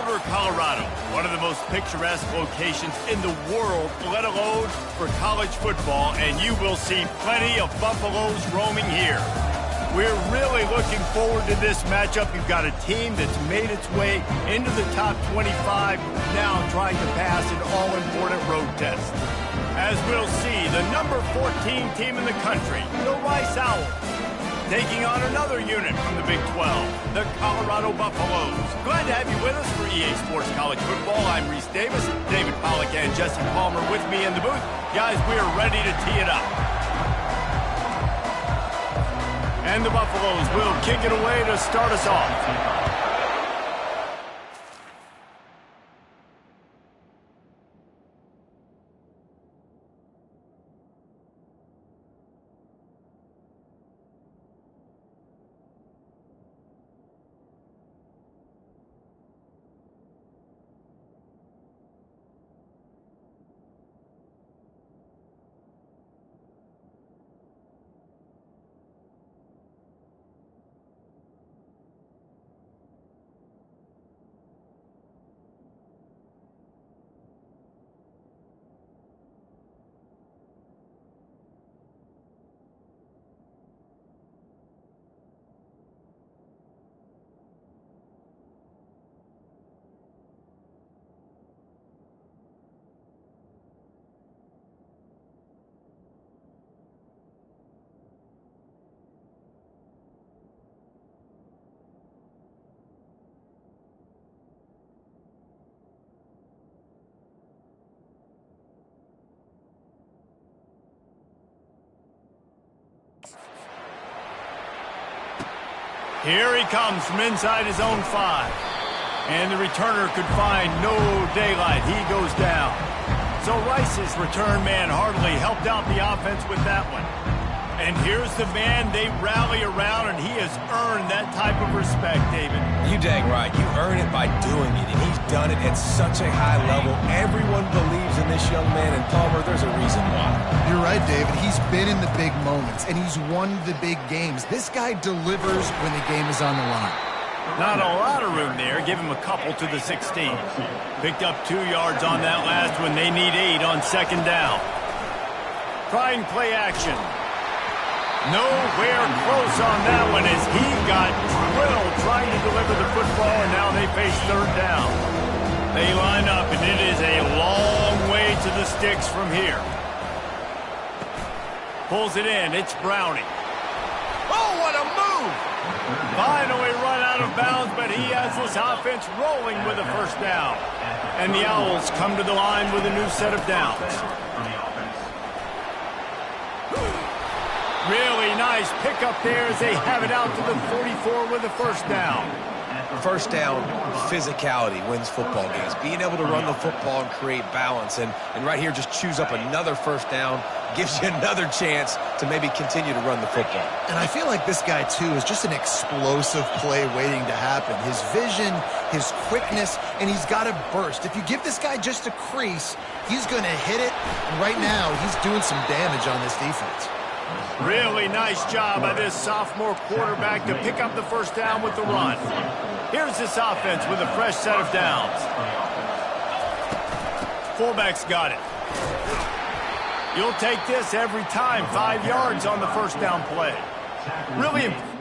Denver, Colorado, one of the most picturesque locations in the world, let alone for college football, and you will see plenty of Buffaloes roaming here. We're really looking forward to this matchup. You've got a team that's made its way into the top 25, now trying to pass an all-important road test. As we'll see, the number 14 team in the country, the Rice Owls, taking on another unit from the Big 12, the Colorado Buffaloes. Glad to have you with us for EA Sports College Football. I'm Reese Davis, David Pollack and Jesse Palmer with me in the booth. Guys, we are ready to tee it up. And the Buffaloes will kick it away to start us off. Here he comes from inside his own 5. And the returner could find no daylight. He goes down. So Rice's return man hardly helped out the offense with that one. And here's the man they rally around, and he has earned that type of respect, David. You dang right. You earn it by doing it, and he's done it at such a high level. Everyone believes in this young man, and Palmer, there's a reason why. You're right, David. He's been in the big moments, and he's won the big games. This guy delivers when the game is on the line. Not a lot of room there. Give him a couple to the 16. Picked up 2 yards on that last one. They need 8 on second down. Try and play action. Nowhere close on that one as he got drilled trying to deliver the football, and now they face third down. They line up, and it is a long way to the sticks from here. Pulls it in. It's Browning. Oh, what a move! Finally run out of bounds, but he has this offense rolling with a first down. And the Owls come to the line with a new set of downs. Really nice pickup there as they have it out to the 44 with a first down. First down, physicality wins football games. Being able to run the football and create balance. And right here, just choose up another first down. Gives you another chance to maybe continue to run the football. And I feel like this guy, too, is just an explosive play waiting to happen. His vision, his quickness, and he's got a burst. If you give this guy just a crease, he's going to hit it. And right now, he's doing some damage on this defense. Really nice job by this sophomore quarterback to pick up the first down with the run. Here's this offense with a fresh set of downs. Fullback's got it. You'll take this every time. 5 yards on the first down play. Really important.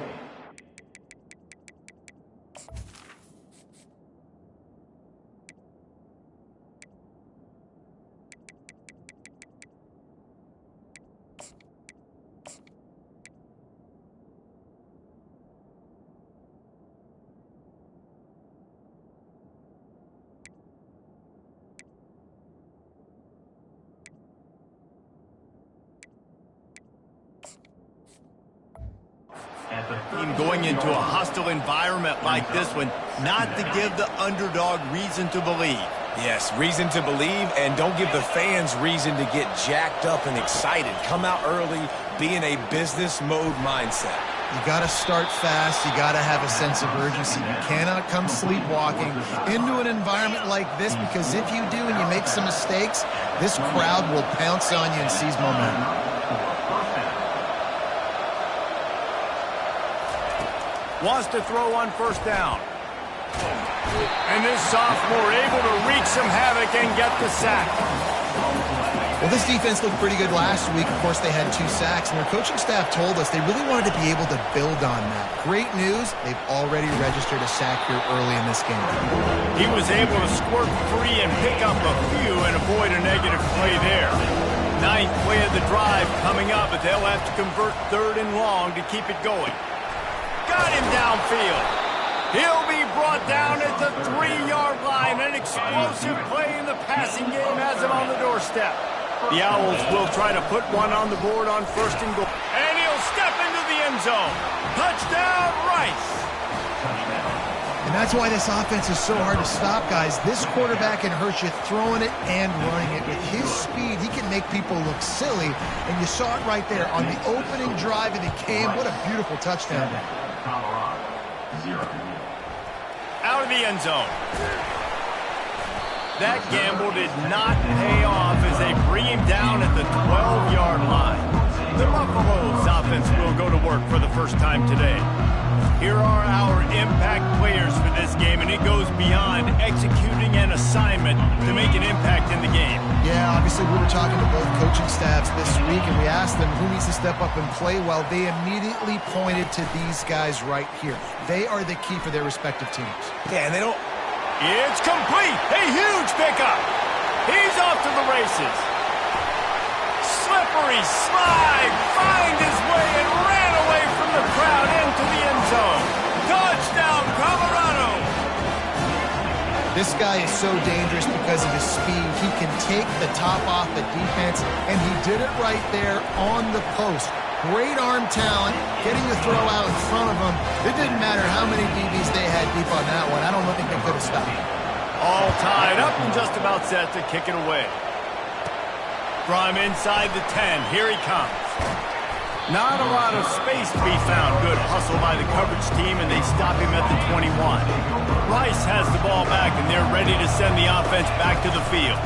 Team going into a hostile environment like this one, not to give the underdog reason to believe. Yes, reason to believe, and don't give the fans reason to get jacked up and excited. Come out early, be in a business mode mindset. You got to start fast. You got to have a sense of urgency. You cannot come sleepwalking into an environment like this, because if you do and you make some mistakes, this crowd will pounce on you and seize momentum. Wants to throw on first down. And this sophomore able to wreak some havoc and get the sack. Well, this defense looked pretty good last week. Of course, they had 2 sacks, and their coaching staff told us they really wanted to be able to build on that. Great news, they've already registered a sack here early in this game. He was able to squirt free and pick up a few and avoid a negative play there. 9th play of the drive coming up, but they'll have to convert 3rd and long to keep it going. Got him downfield. He'll be brought down at the 3-yard line. An explosive play in the passing game has him on the doorstep. The Owls will try to put one on the board on 1st and goal. And he'll step into the end zone. Touchdown, Rice. And that's why this offense is so hard to stop, guys. This quarterback can hurt you throwing it and running it. With his speed, he can make people look silly. And you saw it right there on the opening drive of the game. What a beautiful touchdown. Out of the end zone. That gamble did not pay off as they bring him down at the 12-yard line. The Buffaloes offense will go to work for the first time today. Here are our impact players for this game, and it goes beyond executing an assignment to make an impact in the game. Yeah, obviously we were talking to both coaching staffs this week, and we asked them who needs to step up and play well. They immediately pointed to these guys right here. They are the key for their respective teams. Yeah, and they don't... It's complete. A huge pickup. He's off to the races. Slippery slide. Find his way and ran away from the crowd into the end zone. Touchdown, Colorado. This guy is so dangerous because of his speed. He can take the top off the defense, and he did it right there on the post. Great arm talent, getting the throw out in front of them. It didn't matter how many DBs they had deep on that one. I don't think they could have stopped him. All tied up and just about set to kick it away. From inside the 10, here he comes. Not a lot of space to be found. Good hustle by the coverage team, and they stop him at the 21. Rice has the ball back, and they're ready to send the offense back to the field.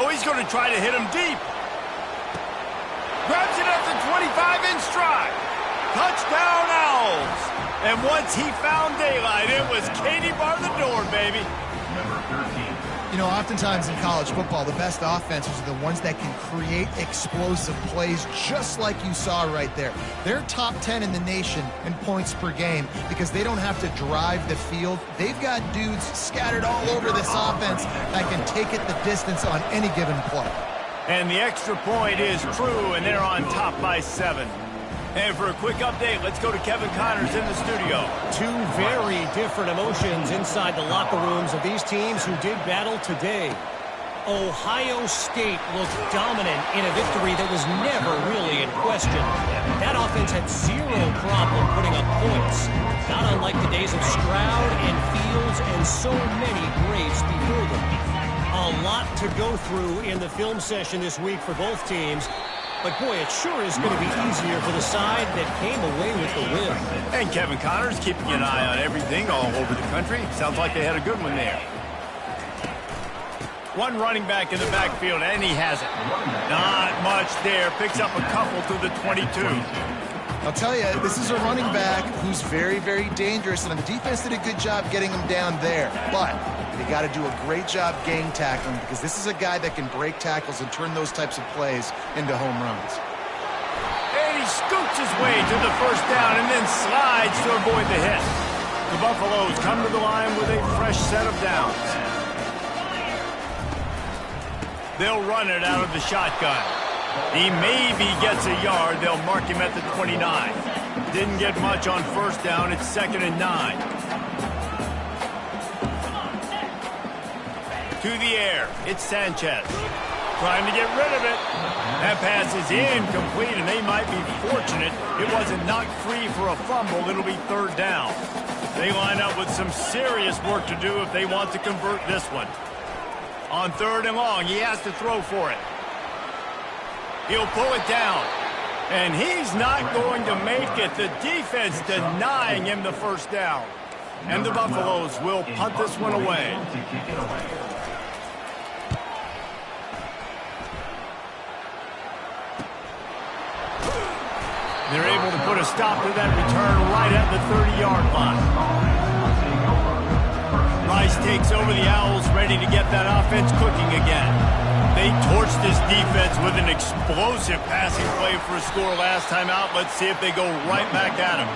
Oh, he's going to try to hit him deep. Grabs it at the 25 in stride. Touchdown, Owls. And once he found daylight, it was Katie bar the door, baby. You know, oftentimes in college football, the best offenses are the ones that can create explosive plays, just like you saw right there. They're top 10 in the nation in points per game because they don't have to drive the field. They've got dudes scattered all over this offense that can take it the distance on any given play. And the extra point is true, and they're on top by 7. And for a quick update, let's go to Kevin Connors in the studio. 2 very different emotions inside the locker rooms of these teams who did battle today. Ohio State looked dominant in a victory that was never really in question. That offense had 0 problem putting up points, not unlike the days of Stroud and Fields and so many greats before them. A lot to go through in the film session this week for both teams. But, boy, it sure is going to be easier for the side that came away with the win. And Kevin Connors keeping an eye on everything all over the country. Sounds like they had a good one there. One running back in the backfield, and he has it. Not much there. Picks up a couple to the 22. I'll tell you, this is a running back who's very, very dangerous, and the defense did a good job getting him down there. But they got to do a great job gang tackling because this is a guy that can break tackles and turn those types of plays into home runs. And he scoots his way to the first down and then slides to avoid the hit. The Buffaloes come to the line with a fresh set of downs. They'll run it out of the shotgun. He maybe gets a yard. They'll mark him at the 29. Didn't get much on first down. It's 2nd and 9. To the air. It's Sanchez. Trying to get rid of it. That pass is incomplete, and they might be fortunate it wasn't knocked free for a fumble. It'll be 3rd down. They line up with some serious work to do if they want to convert this one. On 3rd and long, he has to throw for it. He'll pull it down. And he's not going to make it. The defense denying him the first down. And the Buffaloes will punt this one away. They're able to put a stop to that return right at the 30-yard line. Rice takes over, the Owls ready to get that offense cooking again. They torched this defense with an explosive passing play for a score last time out. Let's see if they go right back at him.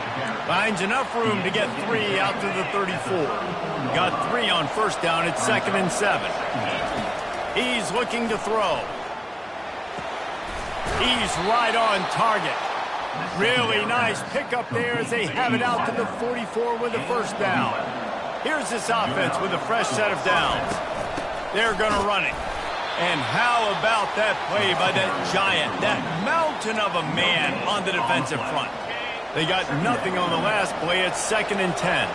Finds enough room to get 3 out to the 34. Got 3 on first down. It's 2nd and 7. He's looking to throw. He's right on target. Really nice pickup there as they have it out to the 44 with a first down. Here's this offense with a fresh set of downs. They're going to run it. And how about that play by that giant, that mountain of a man on the defensive front? They got nothing on the last play. It's 2nd and 10.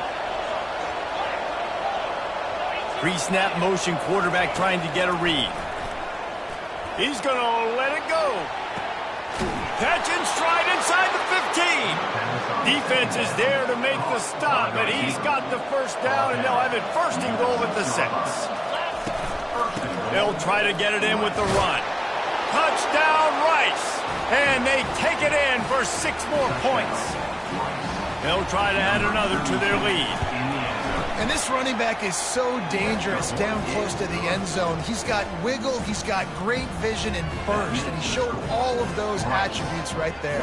Pre-snap motion, quarterback trying to get a read. He's going to let it go. Catch and stride inside the 15. Defense is there to make the stop, but he's got the first down, and they'll have it 1st and goal at the 6. They'll try to get it in with the run. Touchdown, Rice. And they take it in for 6 more points. They'll try to add another to their lead. And this running back is so dangerous down close to the end zone. He's got wiggle, he's got great vision and burst, and he showed all of those attributes right there.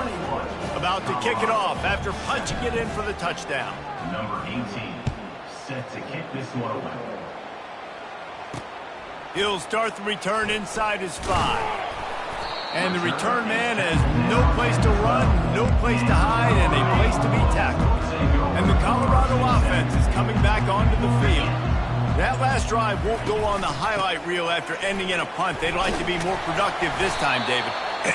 About to kick it off after punching it in for the touchdown. Number 18, set to kick this one away. He'll start the return inside his 5. And the return man has no place to run, no place to hide, and a place to be tackled. And the Colorado offense is coming back onto the field. That last drive won't go on the highlight reel after ending in a punt. They'd like to be more productive this time, David.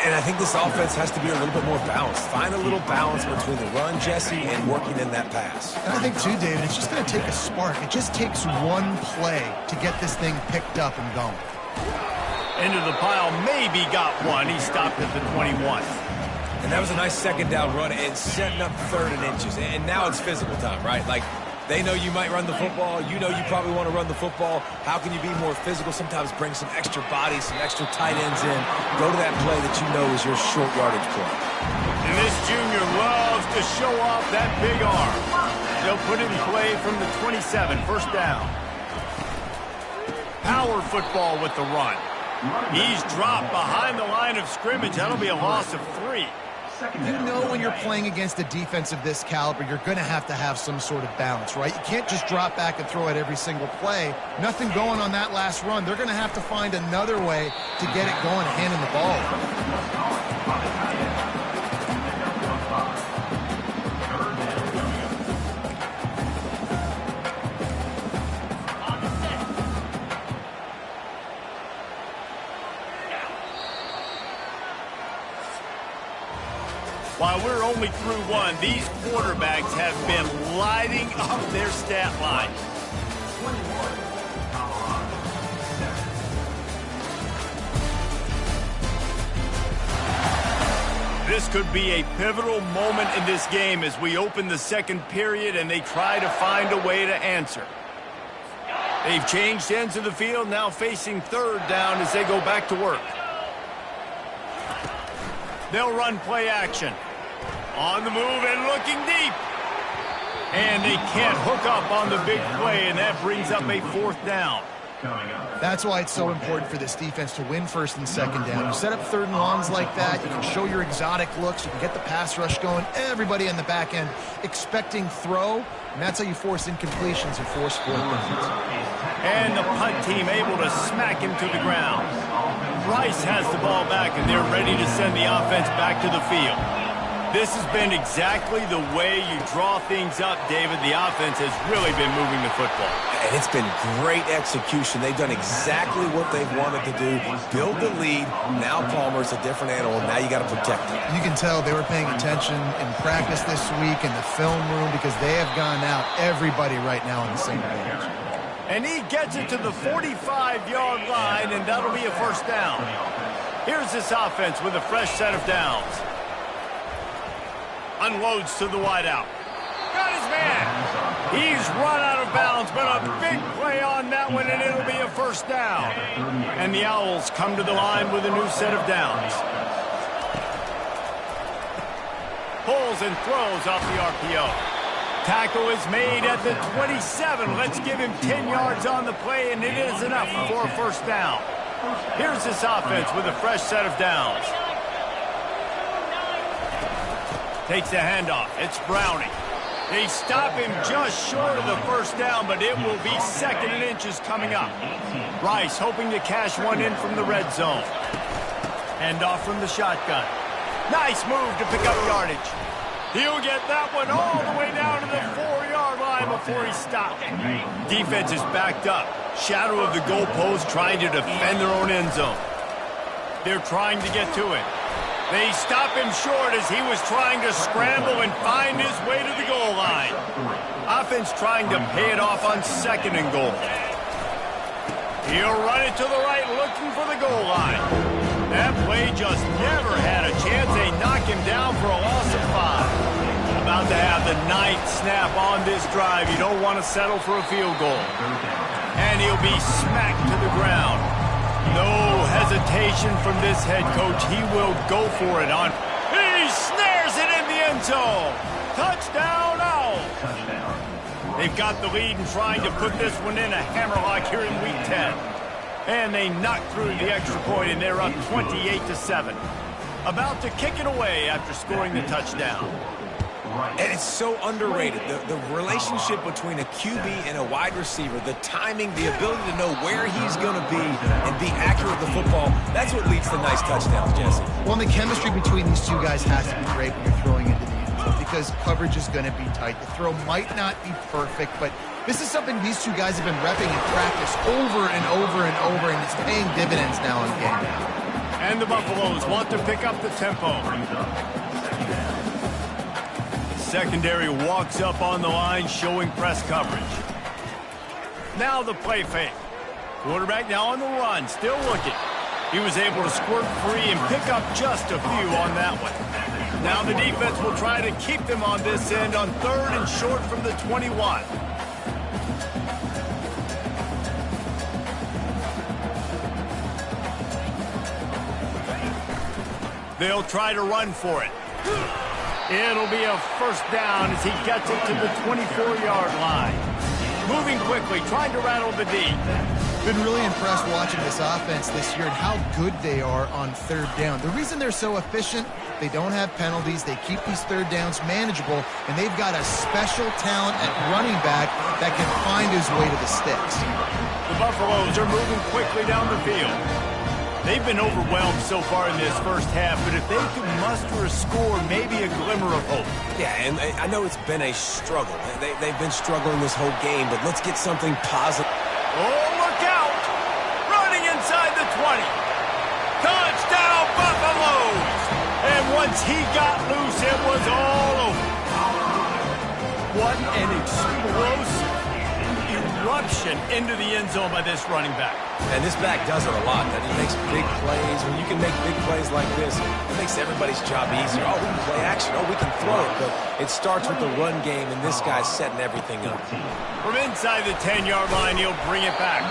And I think this offense has to be a little bit more balanced. Find a little balance between the run, Jesse, and working in that pass. And I think, too, David, it's just going to take a spark. It just takes one play to get this thing picked up and going. Into the pile, maybe got one. He stopped at the 21. And that was a nice 2nd down run and setting up 3rd and inches. And now it's physical time, right? Like, they know you might run the football. You know you probably want to run the football. How can you be more physical? Sometimes bring some extra bodies, some extra tight ends in. Go to that play that you know is your short yardage play. And this junior loves to show off that big arm. They'll put it in play from the 27, 1st down. Power football with the run. He's dropped behind the line of scrimmage. That'll be a loss of 3. You know when you're playing against a defense of this caliber, you're going to have some sort of balance, right? You can't just drop back and throw it every single play. Nothing going on that last run. They're going to have to find another way to get it going, handing the ball. While we're only through 1, these quarterbacks have been lighting up their stat line. This could be a pivotal moment in this game as we open the 2nd period and they try to find a way to answer. They've changed ends of the field, now facing 3rd down as they go back to work. They'll run play action. On the move and looking deep. And they can't hook up on the big play, and that brings up a 4th down. That's why it's so important for this defense to win 1st and 2nd down. You set up 3rd and longs like that, you can show your exotic looks, you can get the pass rush going, everybody on the back end expecting throw, and that's how you force incompletions and force 4th downs. And the punt team able to smack him to the ground. Rice has the ball back, and they're ready to send the offense back to the field. This has been exactly the way you draw things up, David. The offense has really been moving the football. And it's been great execution. They've done exactly what they've wanted to do. Build the lead. Now Palmer's a different animal. Now you got to protect him. You can tell they were paying attention in practice this week in the film room because they have gone out, everybody right now on the same page. And he gets it to the 45-yard line, and that'll be a 1st down. Here's this offense with a fresh set of downs. Unloads to the wideout. Got his man. He's run out of bounds, but a big play on that one, and it'll be a 1st down. And the Owls come to the line with a new set of downs. Pulls and throws off the RPO. Tackle is made at the 27. Let's give him 10 yards on the play, and it is enough for a first down. Here's this offense with a fresh set of downs. Takes the handoff. It's Browning. They stop him just short of the first down, but it will be 2nd and inches coming up. Rice hoping to cash one in from the red zone. Handoff from the shotgun. Nice move to pick up yardage. He'll get that one all the way down to the 4-yard line before he stopped. Defense is backed up. Shadow of the goalpost trying to defend their own end zone. They're trying to get to it. They stop him short as he was trying to scramble and find his way to the goal line. Offense trying to pay it off on 2nd and goal. He'll run it to the right, looking for the goal line. That play just never had a chance. They knock him down for a loss of 5. About to have the 9th snap on this drive. You don't want to settle for a field goal. And he'll be smacked to the ground. No hesitation from this head coach. He will go for it on. He snares it in the end zone. Touchdown, Owls. They've got the lead and trying to put this one in a hammerlock here in Week 10. And they knock through the extra point, and they're up 28-7. About to kick it away after scoring the touchdown. And it's so underrated, the relationship between a QB and a wide receiver, the timing, the ability to know where he's going to be and be accurate with the football, that's what leads to nice touchdowns, Jesse. Well, and the chemistry between these two guys has to be great when you're throwing into the end zone because coverage is going to be tight. The throw might not be perfect, but this is something these two guys have been repping in practice over and over and over, and it's paying dividends now in game day. And the Buffaloes want to pick up the tempo. Secondary walks up on the line, showing press coverage. Now the play fake. Quarterback now on the run, still looking. He was able to squirt free and pick up just a few on that one. Now the defense will try to keep them on this end on 3rd and short from the 21. They'll try to run for it. It'll be a first down as he gets it to the 24-yard line. Moving quickly, trying to rattle the D. Been really impressed watching this offense this year and how good they are on 3rd down. The reason they're so efficient, they don't have penalties, they keep these 3rd downs manageable, and they've got a special talent at running back that can find his way to the sticks. The Buffaloes are moving quickly down the field. They've been overwhelmed so far in this first half, but if they can muster a score, maybe a glimmer of hope. Yeah, and I know it's been a struggle. They've been struggling this whole game, but let's get something positive. Oh, look out! Running inside the 20. Touchdown, Buffaloes! And once he got loose, it was all over. What an explosive eruption into the end zone by this running back. And this back does it a lot. That he makes big plays. When you can make big plays like this, it makes everybody's job easier. Oh, we can play action. Oh, we can throw it. But it starts with the run game, and this guy's setting everything up. From inside the 10-yard line, he'll bring it back.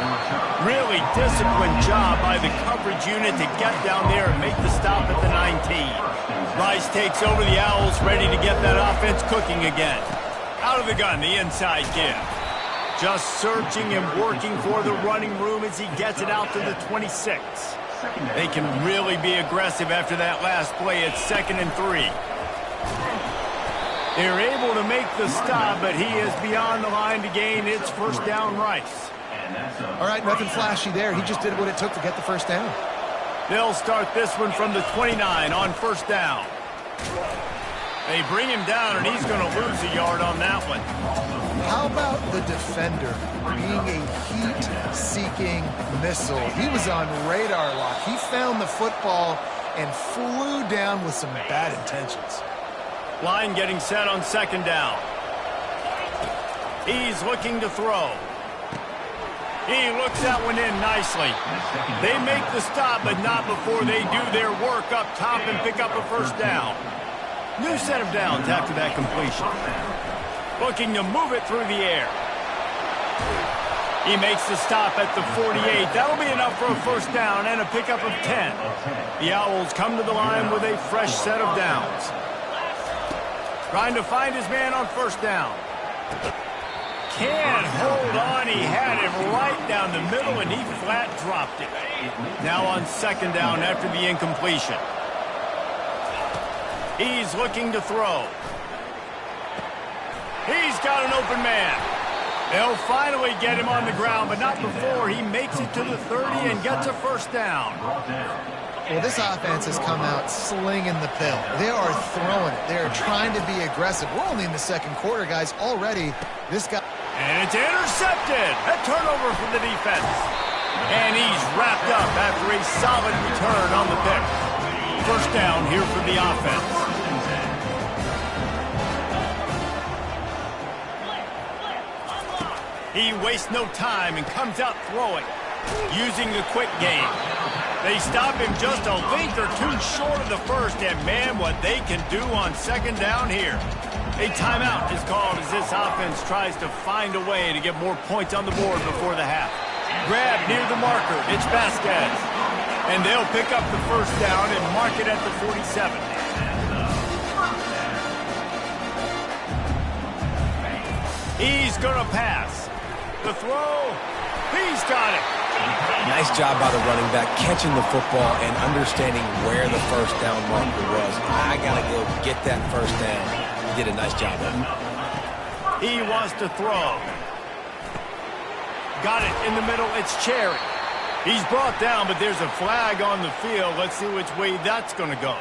Really disciplined job by the coverage unit to get down there and make the stop at the 19. Rice takes over the Owls, ready to get that offense cooking again. Out of the gun, the inside give. Just searching and working for the running room as he gets it out to the 26. They can really be aggressive after that last play at 2nd and 3. They're able to make the stop, but he is beyond the line to gain. It's first down, Rice. All right, nothing flashy there. He just did what it took to get the first down. They'll start this one from the 29 on first down. They bring him down, and he's going to lose a yard on that one. How about the defender being a heat-seeking missile? He was on radar lock. He found the football and flew down with some bad intentions. Line getting set on 2nd down. He's looking to throw. He looks that one in nicely. They make the stop, but not before they do their work up top and pick up a first down. New set of downs after that completion. Looking to move it through the air. He makes the stop at the 48. That'll be enough for a first down and a pickup of 10. The Owls come to the line with a fresh set of downs. Trying to find his man on first down. Can't hold on. He had it right down the middle, and he flat dropped it. Now on second down after the incompletion. He's looking to throw. He's got an open man. They'll finally get him on the ground, but not before he makes it to the 30 and gets a first down. Well, this offense has come out slinging the pill. They are throwing it. They are trying to be aggressive. We're only in the second quarter, guys. Already, this guy... And it's intercepted. A turnover from the defense. And he's wrapped up after a solid return on the pick. First down here for the offense. He wastes no time and comes out throwing, using the quick game. They stop him just a length or two short of the first, and man, what they can do on second down here. A timeout is called as this offense tries to find a way to get more points on the board before the half. Grab near the marker, it's Vasquez. And they'll pick up the first down and mark it at the 47. He's gonna pass. The throw, he's got it. Nice job by the running back, catching the football and understanding where the first down marker was. I got to go get that first down. He did a nice job of it. He wants to throw. Got it in the middle. It's Cherry. He's brought down, but there's a flag on the field. Let's see which way that's going to go.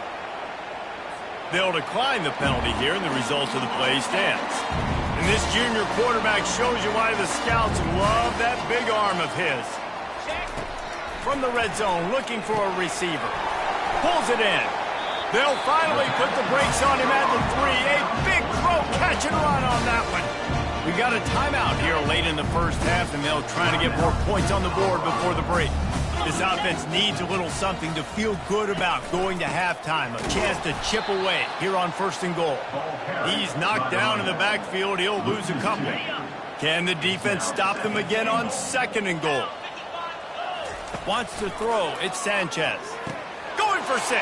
They'll decline the penalty here, and the result of the play stands. And this junior quarterback shows you why the scouts love that big arm of his. From the red zone, looking for a receiver. Pulls it in. They'll finally put the brakes on him at the 3. A big throw, catch and run on that one. We got a timeout here late in the first half, and they'll try to get more points on the board before the break. This offense needs a little something to feel good about going to halftime. A chance to chip away here on first and goal. He's knocked down in the backfield. He'll lose a couple. Can the defense stop them again on second and goal? Wants to throw. It's Sanchez. Going for 6.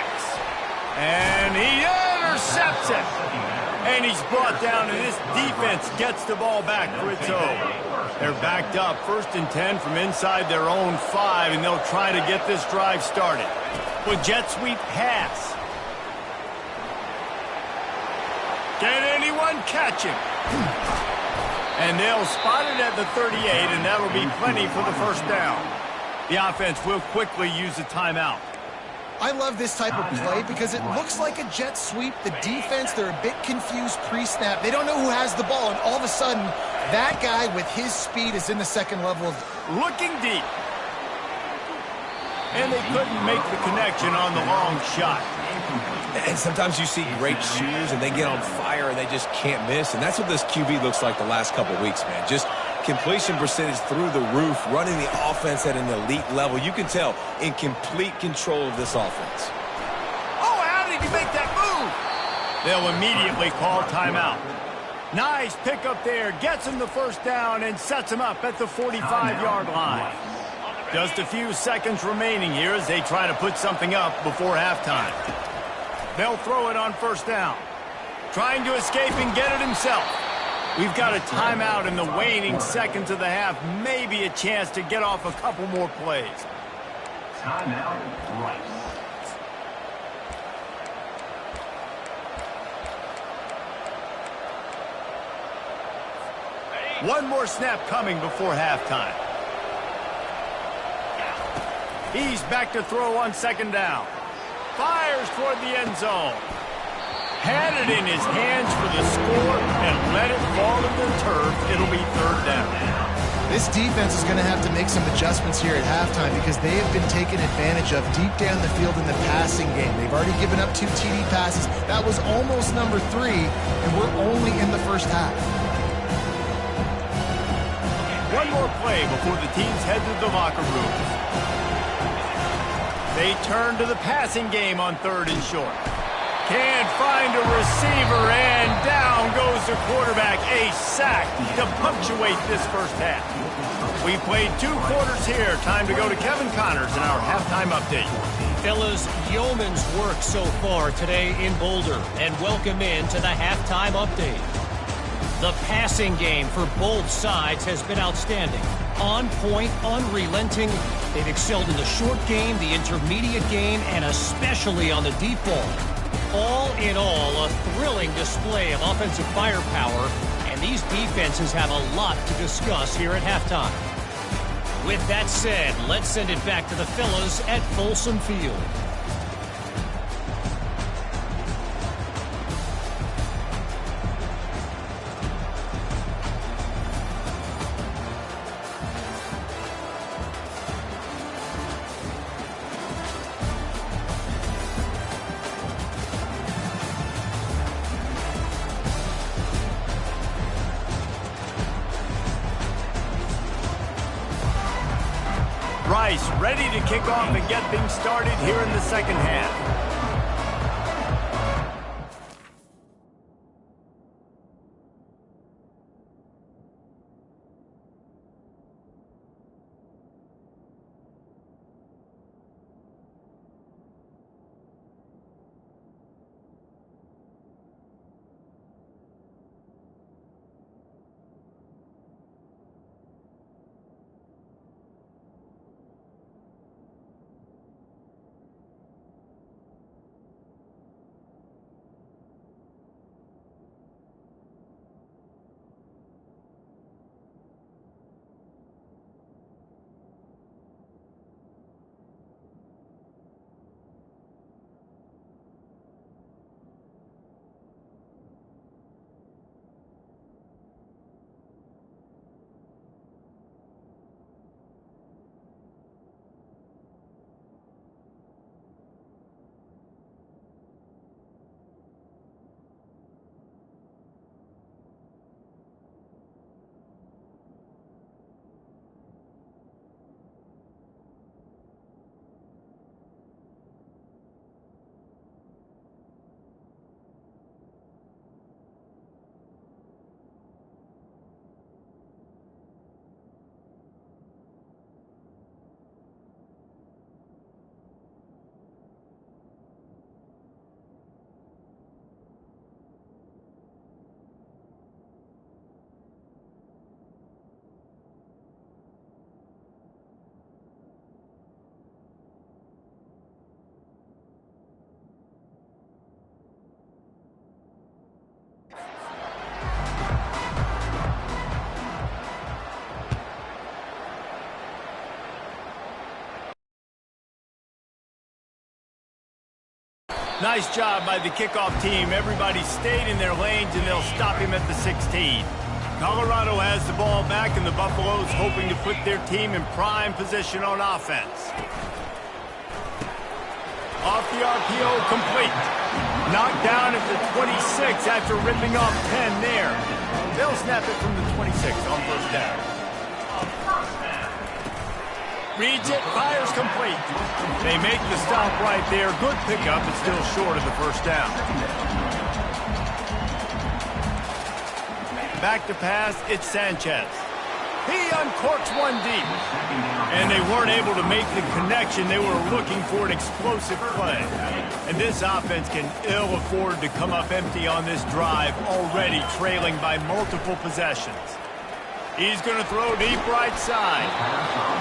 And he intercepts it. And he's brought down, and this defense gets the ball back for its own. They're backed up, 1st and 10 from inside their own 5, and they'll try to get this drive started. With jet sweep pass. Can anyone catch him? And they'll spot it at the 38, and that'll be plenty for the first down. The offense will quickly use a timeout. I love this type of play because it looks like a jet sweep. The defense, they're a bit confused pre-snap. They don't know who has the ball, and all of a sudden, that guy with his speed is in the second level. Looking deep. And they couldn't make the connection on the long shot. And sometimes you see great shooters, and they get on fire, and they just can't miss. And that's what this QB looks like the last couple of weeks, man. Just completion percentage through the roof, running the offense at an elite level. You can tell in complete control of this offense. Oh, how did he make that move? They'll immediately call timeout. Nice pickup there. Gets him the first down and sets him up at the 45-yard line. Just a few seconds remaining here as they try to put something up before halftime. They'll throw it on first down. Trying to escape and get it himself. We've got a timeout in the waning seconds of the half. Maybe a chance to get off a couple more plays. Timeout, Rice. One more snap coming before halftime. He's back to throw on second down. Fires toward the end zone. Had it in his hands for the score and let it fall to the turf. It'll be third down. This defense is going to have to make some adjustments here at halftime because they have been taken advantage of deep down the field in the passing game. They've already given up 2 TD passes. That was almost number 3, and we're only in the first half. One more play before the teams head to the locker room. They turn to the passing game on 3rd and short. Can't find a receiver, and down goes the quarterback. A sack to punctuate this first half. We played 2 quarters here. Time to go to Kevin Connors in our halftime update. Fellas, yeoman's work so far today in Boulder, and welcome in to the halftime update. The passing game for both sides has been outstanding. On point, unrelenting. They've excelled in the short game, the intermediate game, and especially on the deep ball. All in all, a thrilling display of offensive firepower, and these defenses have a lot to discuss here at halftime. With that said, let's send it back to the fellas at Folsom Field. Rice ready to kick off and get things started here in the second half. Nice job by the kickoff team. Everybody stayed in their lanes, and they'll stop him at the 16. Colorado has the ball back, and the Buffaloes hoping to put their team in prime position on offense. Off the RPO, complete. Knocked down at the 26 after ripping off 10 there. They'll snap it from the 26 on first down. Reads it, fires complete. They make the stop right there. Good pickup, but still short of the first down. Back to pass, it's Sanchez. He uncorks one deep. And they weren't able to make the connection. They were looking for an explosive play. And this offense can ill afford to come up empty on this drive, already trailing by multiple possessions. He's going to throw deep right side.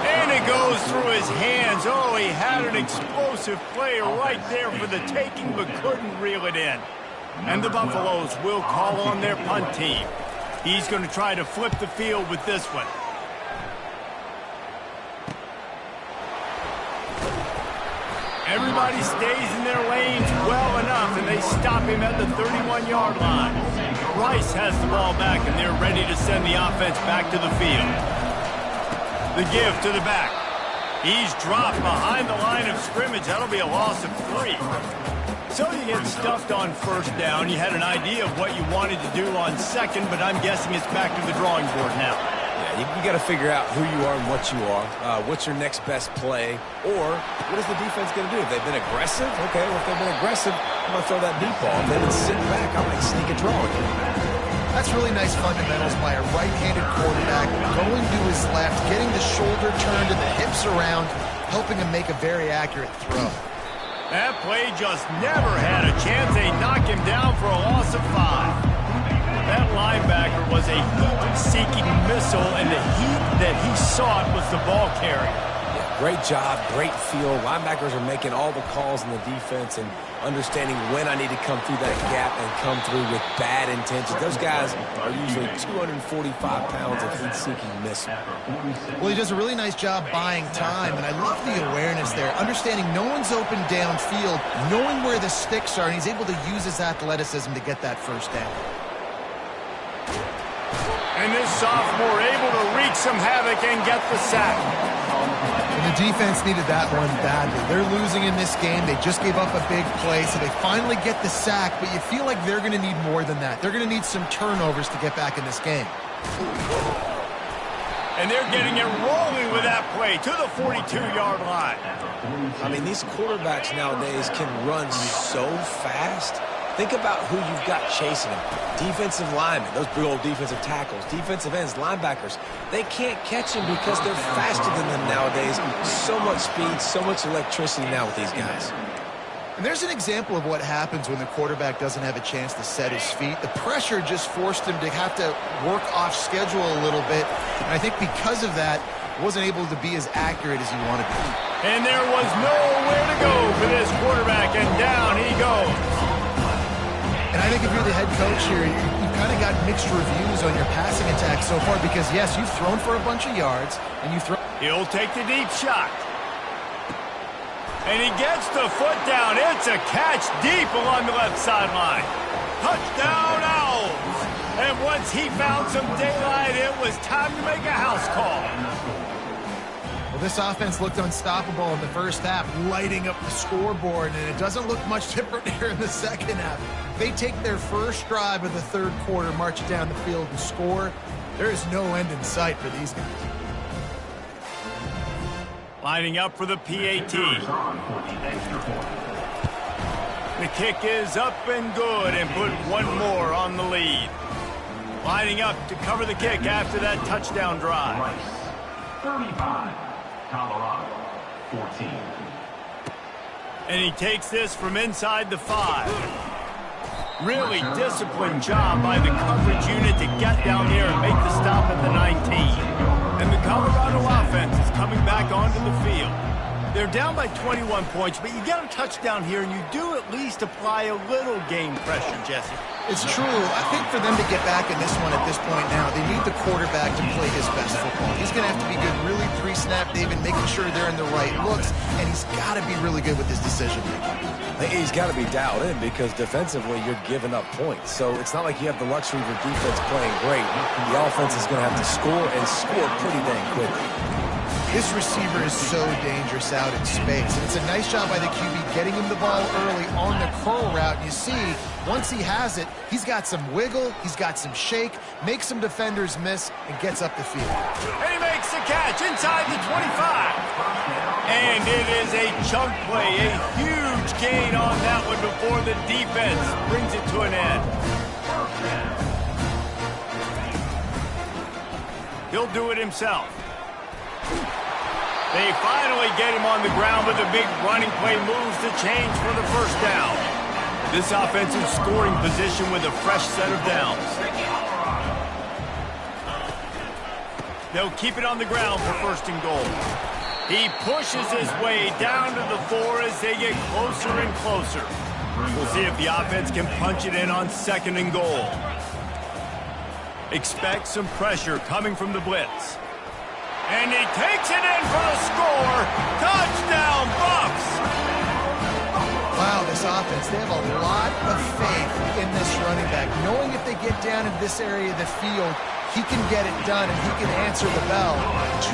And it goes through his hands. Oh, he had an explosive play right there for the taking, but couldn't reel it in. And the Buffaloes will call on their punt team. He's going to try to flip the field with this one. Everybody stays in their lanes well enough, and they stop him at the 31-yard line. Rice has the ball back, and they're ready to send the offense back to the field. The give to the back. He's dropped behind the line of scrimmage. That'll be a loss of 3. So you get stuffed on first down. You had an idea of what you wanted to do on second, but I'm guessing it's back to the drawing board now. Yeah, you got to figure out who you are and what you are. What's your next best play? Or what is the defense going to do? If they've been aggressive, okay, well, if they've been aggressive, I'm going to throw that deep ball. If they've been sitting back, I might sneak a draw on you. That's really nice fundamentals by a right-handed quarterback, going to his left, getting the shoulder turned and the hips around, helping him make a very accurate throw. That play just never had a chance. They knock him down for a loss of 5. That linebacker was a heat-seeking missile, and the heat that he sought was the ball carrier. Yeah, great job, great feel. Linebackers are making all the calls in the defense and understanding when I need to come through that gap and come through with bad intentions. Those guys are usually 245 pounds of heat-seeking missile. Well, he does a really nice job buying time, and I love the awareness there. Understanding no one's open downfield, knowing where the sticks are, and he's able to use his athleticism to get that first down. And this sophomore able to wreak some havoc and get the sack. And the defense needed that one badly. They're losing in this game. They just gave up a big play, so they finally get the sack, but you feel like they're going to need more than that. They're going to need some turnovers to get back in this game. And they're getting it rolling with that play to the 42-yard line. I mean, these quarterbacks nowadays can run so fast. Think about who you've got chasing them. Defensive linemen, those big old defensive tackles, defensive ends, linebackers. They can't catch them because they're faster than them nowadays. So much speed, so much electricity now with these guys. And there's an example of what happens when the quarterback doesn't have a chance to set his feet. The pressure just forced him to have to work off schedule a little bit. And I think because of that, he wasn't able to be as accurate as he wanted to be. And there was nowhere to go for this quarterback, and down he goes. And I think if you're the head coach here, you've kind of got mixed reviews on your passing attack so far because, yes, you've thrown for a bunch of yards, and you've thrown... He'll take the deep shot. And he gets the foot down. It's a catch deep along the left sideline. Touchdown, Owls. And once he found some daylight, it was time to make a house call. Well, this offense looked unstoppable in the first half, lighting up the scoreboard, and it doesn't look much different here in the second half. They take their first drive of the third quarter, march down the field and score. There is no end in sight for these guys. Lining up for the PAT. The kick is up and good and put one more on the lead. Lining up to cover the kick after that touchdown drive. 35, Colorado, 14. And he takes this from inside the 5. Really disciplined job by the coverage unit to get down there and make the stop at the 19. And the Colorado offense is coming back onto the field. They're down by 21 points, but you get a touchdown here, and you do at least apply a little game pressure, Jesse. It's true. I think for them to get back in this one at this point now, they need the quarterback to play his best football. He's going to have to be good really pre-snap, David, making sure they're in the right looks, and he's got to be really good with his decision-making. He's got to be dialed in because defensively you're giving up points. So it's not like you have the luxury of your defense playing great. The offense is going to have to score and score pretty dang quickly. This receiver is so dangerous out in space. And it's a nice job by the QB getting him the ball early on the curl route. And you see, once he has it, he's got some wiggle, he's got some shake, makes some defenders miss, and gets up the field. And he makes the catch inside the 25. And it is a chunk play, a huge gain on that one before the defense brings it to an end. He'll do it himself. They finally get him on the ground, but the big running play moves the chains for the first down. This offensive scoring position with a fresh set of downs. They'll keep it on the ground for first and goal. He pushes his way down to the 4 as they get closer and closer. We'll see if the offense can punch it in on second and goal. Expect some pressure coming from the blitz. And he takes it in for the score. Touchdown, Buffs! Wow, this offense, they have a lot of faith in this running back. Knowing if they get down in this area of the field, he can get it done and he can answer the bell.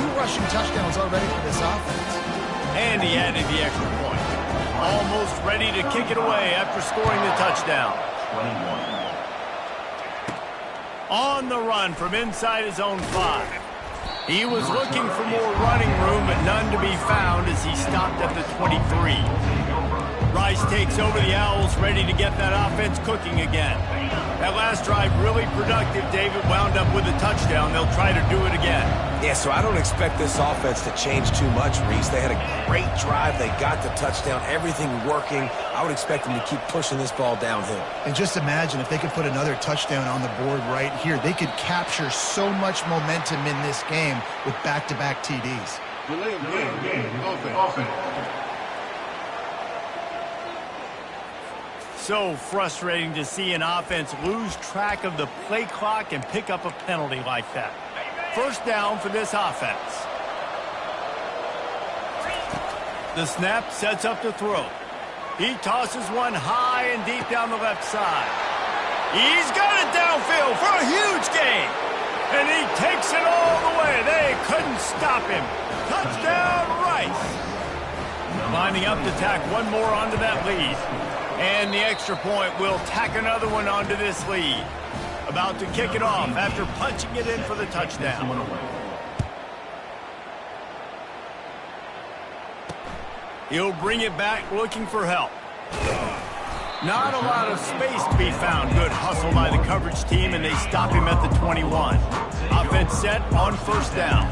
2 rushing touchdowns already for this offense. And he added the extra point. Almost ready to kick it away after scoring the touchdown. 21. On the run from inside his own 5. He was looking for more running room, but none to be found as he stopped at the 23. Rice takes over the Owls, ready to get that offense cooking again. That last drive really productive. David wound up with a touchdown. They'll try to do it again. Yeah, so I don't expect this offense to change too much, Reese. They had a great drive. They got the touchdown. Everything working. I would expect them to keep pushing this ball downhill. And just imagine if they could put another touchdown on the board right here. They could capture so much momentum in this game with back-to-back TDs. So frustrating to see an offense lose track of the play clock and pick up a penalty like that. First down for this offense. The snap sets up the throw. He tosses one high and deep down the left side. He's got it downfield for a huge gain. And he takes it all the way. They couldn't stop him. Touchdown, Rice. Lining up to tack one more onto that lead. And the extra point will tack another one onto this lead. About to kick it off after punching it in for the touchdown. He'll bring it back looking for help. Not a lot of space to be found. Good hustle by the coverage team, and they stop him at the 21. Offense set on first down.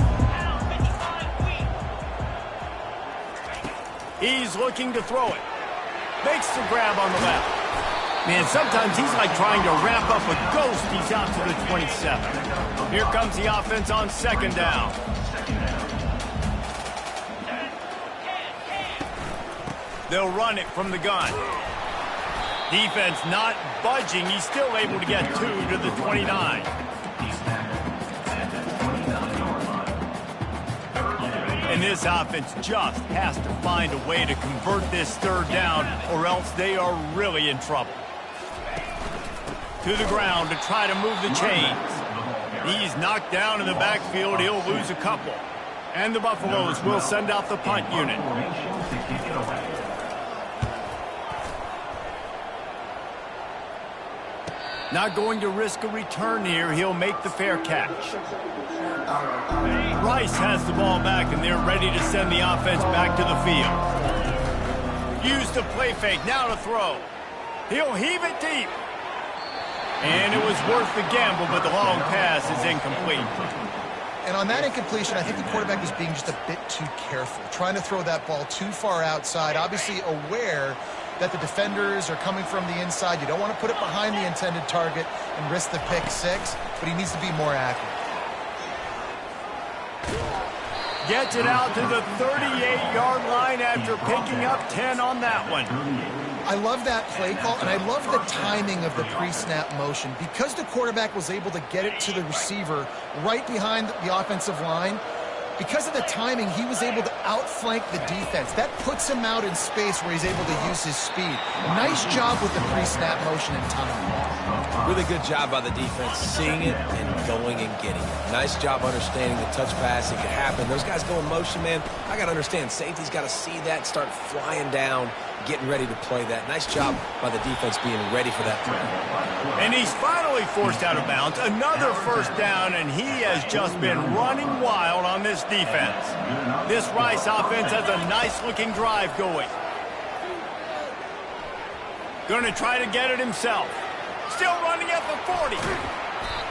He's looking to throw it. Makes the grab on the left. Man, sometimes he's like trying to wrap up a ghost. He's out to the 27. Here comes the offense on second down. They'll run it from the gun. Defense not budging. He's still able to get 2 to the 29. And this offense just has to find a way to convert this third down, or else they are really in trouble. To the ground to try to move the chains. He's knocked down in the backfield. He'll lose a couple. And the Buffaloes will send out the punt unit. Not going to risk a return here. He'll make the fair catch. Rice has the ball back, and they're ready to send the offense back to the field. Use the play fake. Now to throw. He'll heave it deep. And it was worth the gamble, but the long pass is incomplete. And on that incompletion, I think the quarterback was being just a bit too careful, trying to throw that ball too far outside, obviously aware that the defenders are coming from the inside. You don't want to put it behind the intended target and risk the pick six, but he needs to be more accurate. Gets it out to the 38-yard line after picking up 10 on that one. I love that play call, and I love the timing of the pre-snap motion. Because the quarterback was able to get it to the receiver right behind the offensive line, because of the timing, he was able to outflank the defense. That puts him out in space where he's able to use his speed. Nice job with the pre-snap motion and timing. Really good job by the defense, seeing it and going and getting it. Nice job understanding the touch pass. It could happen. Those guys go in motion, man. I got to understand, safety's got to see that, start flying down, getting ready to play that. Nice job by the defense being ready for that throw. And he's finally forced out of bounds. Another first down, and he has just been running wild on this defense. This Rice offense has a nice-looking drive going. Going to try to get it himself. Still running at the 40.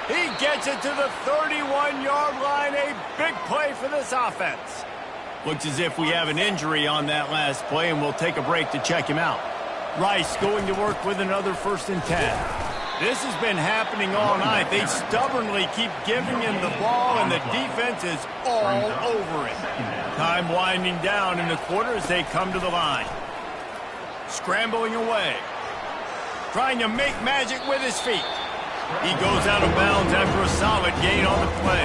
He gets it to the 31-yard line. A big play for this offense. Looks as if we have an injury on that last play, and we'll take a break to check him out. Rice going to work with another 1st and 10. This has been happening all night. They stubbornly keep giving him the ball, and the defense is all over it. Time winding down in the quarter as they come to the line. Scrambling away. Trying to make magic with his feet. He goes out of bounds after a solid gain on the play.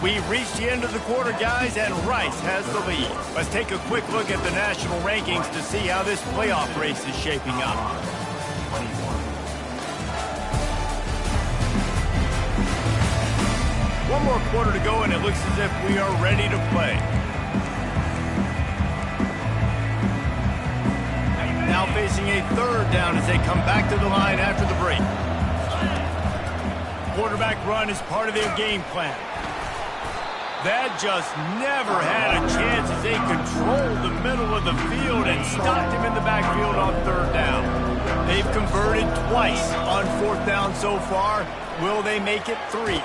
We've reached the end of the quarter, guys, and Rice has the lead. Let's take a quick look at the national rankings to see how this playoff race is shaping up. One more quarter to go, and it looks as if we are ready to play. Now facing a third down as they come back to the line after the break. Quarterback run is part of their game plan. That just never had a chance as they controlled the middle of the field and stopped him in the backfield on third down. They've converted twice on fourth down so far. Will they make it 3?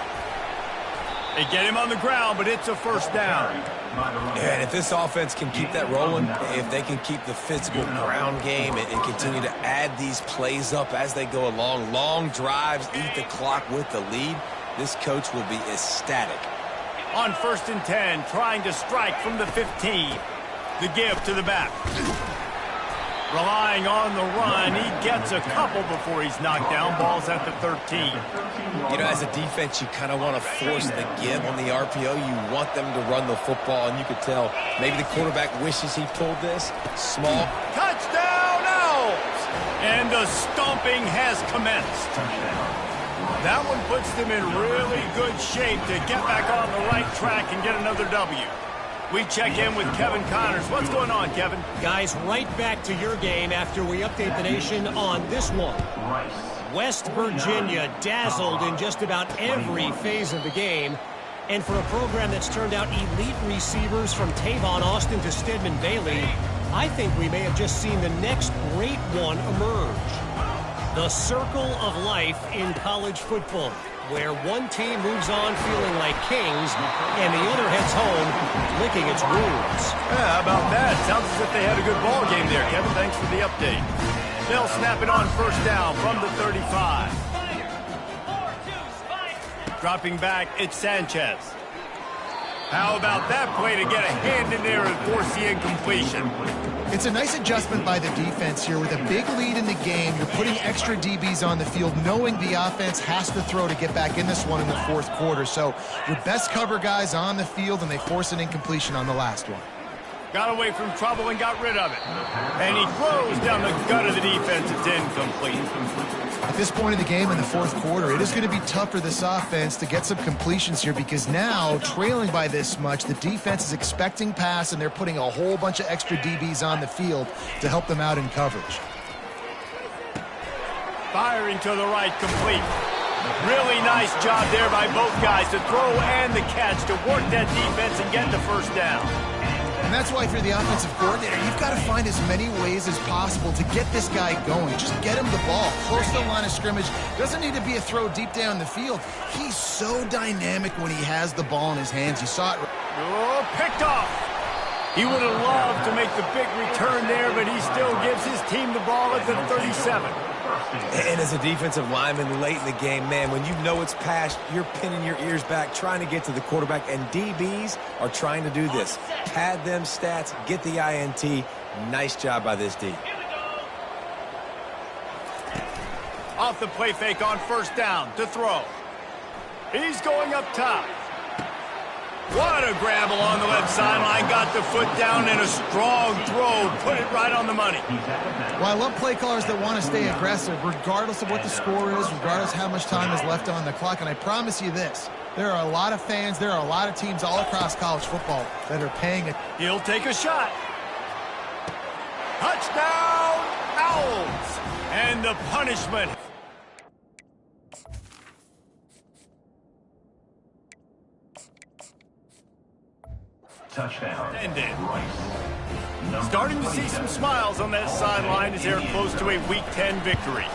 They get him on the ground, but it's a first down. Yeah, and if this offense can keep that rolling, if they can keep the physical ground game and continue to add these plays up as they go along, long drives, eat the clock with the lead, this coach will be ecstatic. On 1st and 10, trying to strike from the 15. The give to the back. Relying on the run, he gets a couple before he's knocked down. Ball's at the 13. You know, as a defense, you kind of want to force the give on the RPO. You want them to run the football, and you could tell maybe the quarterback wishes he pulled this. Small. Touchdown, Owls! And the stomping has commenced. That one puts them in really good shape to get back on the right track and get another W. We check in with Kevin Connors. What's going on, Kevin? Guys, right back to your game after we update the nation on this one. West Virginia dazzled in just about every phase of the game. And for a program that's turned out elite receivers from Tavon Austin to Stedman Bailey, I think we may have just seen the next great one emerge. The circle of life in college football, where one team moves on feeling like kings and the other heads home licking its wounds. Yeah, how about that? Sounds as if they had a good ball game there, Kevin. Thanks for the update. They'll snap it on first down from the 35. Dropping back, it's Sanchez. How about that play to get a hand in there and force the incompletion? It's a nice adjustment by the defense here. With a big lead in the game, you're putting extra DBs on the field, knowing the offense has to throw to get back in this one in the fourth quarter. So your best cover guys on the field, and they force an incompletion on the last one. Got away from trouble and got rid of it. And he throws down the gut of the defense. It's incomplete. At this point in the game in the fourth quarter, it is going to be tough for this offense to get some completions here, because now, trailing by this much, the defense is expecting pass, and they're putting a whole bunch of extra DBs on the field to help them out in coverage. Firing to the right, complete. Really nice job there by both guys to throw and the catch to work that defense and get the first down. And that's why if you're the offensive coordinator, you've got to find as many ways as possible to get this guy going. Just get him the ball close to the line of scrimmage. Doesn't need to be a throw deep down the field. He's so dynamic when he has the ball in his hands. You saw it. Oh, picked off. He would have loved to make the big return there, but he still gives his team the ball at the 37. And as a defensive lineman late in the game, man, when you know it's past, you're pinning your ears back, trying to get to the quarterback, and DBs are trying to do this. Pad them stats, get the INT. Nice job by this D. Off the play fake on first down to throw. He's going up top. What a grab along the left sideline. Got the foot down and a strong throw. Put it right on the money. Well, I love play callers that want to stay aggressive regardless of what the score is, regardless of how much time is left on the clock. And I promise you this, there are a lot of fans, there are a lot of teams all across college football that are paying it. He'll take a shot. Touchdown, Owls. And the punishment. Touchdown. Ended. Starting to see some smiles on that sideline as they're close to a Week 10 victory.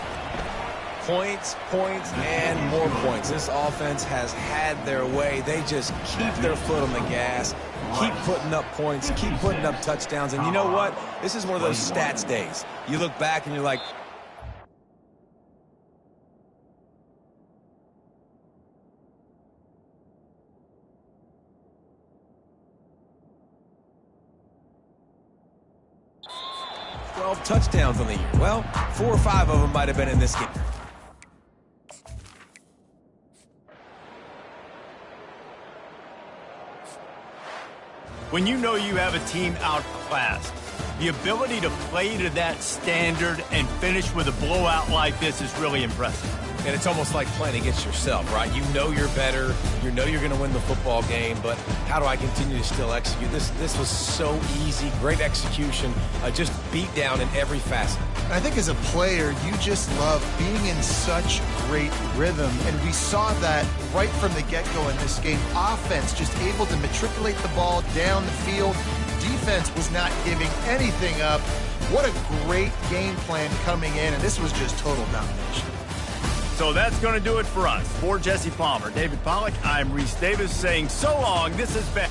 Points, points, and more points. This offense has had their way. They just keep their foot on the gas, keep putting up points, keep putting up touchdowns. And you know what? This is one of those stats days. You look back and you're like, touchdowns on the year. Well, 4 or 5 of them might have been in this game. When you know you have a team outclassed, the ability to play to that standard and finish with a blowout like this is really impressive. And it's almost like playing against yourself, right? You know you're better. You know you're going to win the football game, but how do I continue to still execute? This was so easy. Great execution. Just beat down in every facet. I think as a player, you just love being in such great rhythm, and we saw that right from the get-go in this game. Offense just able to matriculate the ball down the field. Defense was not giving anything up. What a great game plan coming in, and this was just total domination. So that's going to do it for us. For Jesse Palmer, David Pollack, I'm Reese Davis saying so long. This has been...